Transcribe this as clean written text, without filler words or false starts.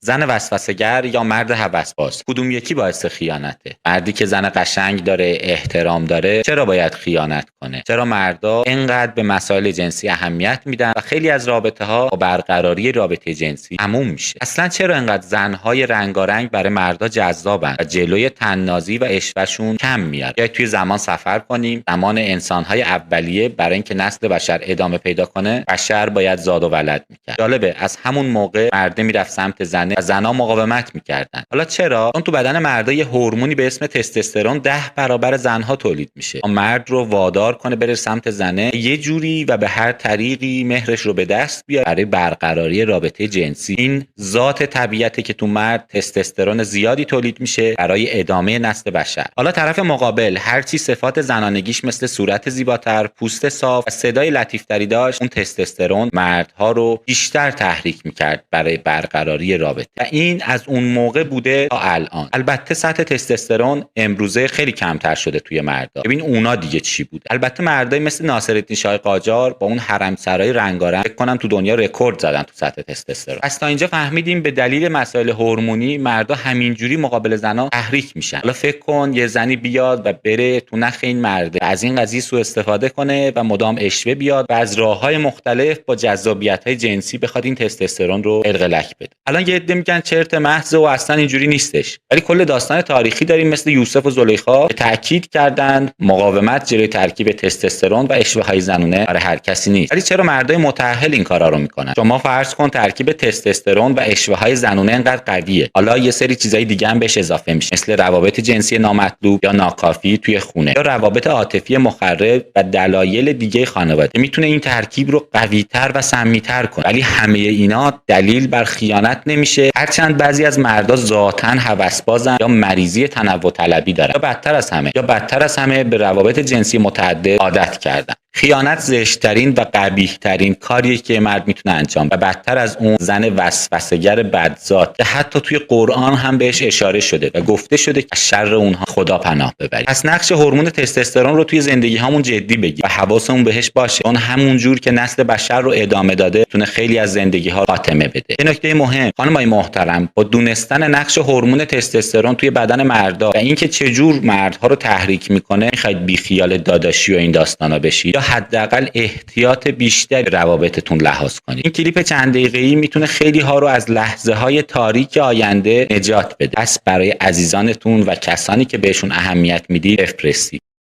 زن وسوسه‌گر یا مرد هوسباز، کدوم یکی باعث خیانته؟ مردی که زن قشنگ داره، احترام داره، چرا باید خیانت کنه؟ چرا مردا اینقدر به مسائل جنسی اهمیت میدن و خیلی از رابطه‌ها با برقراری رابطه جنسی تموم میشه؟ اصلا چرا اینقدر زن‌های رنگارنگ برای مردا جذابن و جلوی طنازی و عشوه‌شون کم میاد؟ یا توی زمان سفر کنیم، زمان انسان‌های اولیه، برای اینکه نسل بشر ادامه پیدا کنه، بشر باید زاد و ولد میکرد. جالبه از همون موقع مرد میرفت سمت زنه و زنا مقاومت میکردن. حالا چرا؟ چون تو بدن مردا یه هورمونی به اسم تستوسترون 10 برابر زنها تولید میشه. مرد رو وادار کنه بره سمت زنه، یه جوری و به هر طریقی مهرش رو به دست بیاره برای برقراری رابطه جنسی. این ذات طبیعته که تو مرد تستوسترون زیادی تولید میشه برای ادامه نسل بشر. حالا طرف مقابل هرچی صفات زنانگیش مثل صورت زیباتر، پوست صاف و صدای لطیفتری داشت، اون تستوسترون مردها رو بیشتر تحریک میکرد برای برقراری رابطه. و این از اون موقع بوده تا الان. البته سطح تستوسترون امروزه خیلی کمتر شده توی مردا. ببین اونا دیگه چی بود. البته مردای مثل ناصرالدین شاه قاجار با اون حرمسرای رنگارنگ فکر کنم تو دنیا رکورد زدن تو سطح تستوسترون. پس تا اینجا فهمیدیم به دلیل مسائل هورمونی مردا همینجوری مقابل زنا تحریک میشن. حالا فکر کن یه زنی بیاد و بره تو نخ این مرده، از این قضیه سوء استفاده کنه و مدام اشوه بیاد و از راههای مختلف با جذابیت‌های جنسی بخواد این تستوسترون رو قلقلک بده. الان یه عده میگن چرت محض و اصلا اینجوری نیستش، ولی کل داستان تاریخی داریم مثل یوسف و زلیخا که تاکید کردن مقاومت جلوی ترکیب تستوسترون و اشوه‌های زنونه برای هر کسی نیست. ولی چرا مردای متأهل این کارا رو میکنن؟ شما فرض کن ترکیب تستوسترون و اشوه‌های زنونه انقدر قویه، حالا یه سری چیزای دیگه هم بهش اضافه میشه، مثل روابط جنسی نامطلوب یا ناکافی توی خونه یا روابط عاطفی مخرب و دلایل دیگه خانواده، میتونه این ترکیب رو قوی‌تر و سمی‌تر کنه. ولی همه اینا دلیل بر خیانت نمیشه، هرچند بعضی از مردا ذاتاً هوسبازن یا مریضی تنوع طلبی دارن یا بدتر از همه به روابط جنسی متعدد عادت کردن. خیانت زشت‌ترین و قبیح‌ترین کاریه که مرد میتونه انجام و بدتر از اون زن وسوسه‌گر بدذات که حتی توی قرآن هم بهش اشاره شده و گفته شده که شر اونها خدا پناه ببرید. پس نقش هورمون تستوسترون رو توی زندگی همون جدی بگیر و حواسمون بهش باشه، اون همون جور که نسل بشر رو ادامه داده تونه خیلی از زندگی‌ها خاتمه بده. یه نکته مهم خانمای محترم، با دونستن نقش هورمون تستوسترون توی بدن مردا و اینکه چه جور مردها رو تحریک میکنه، میخواید بیخیال داداشی و این داستانا بشید یا حداقل احتیاط بیشتر روابطتون لحاظ کنید. این کلیپ چند دقیقه‌ای میتونه خیلی ها رو از لحظه‌های تاریک آینده نجات بده. پس برای عزیزانتون و کسانی که بهشون اهمیت میدید بفرستید.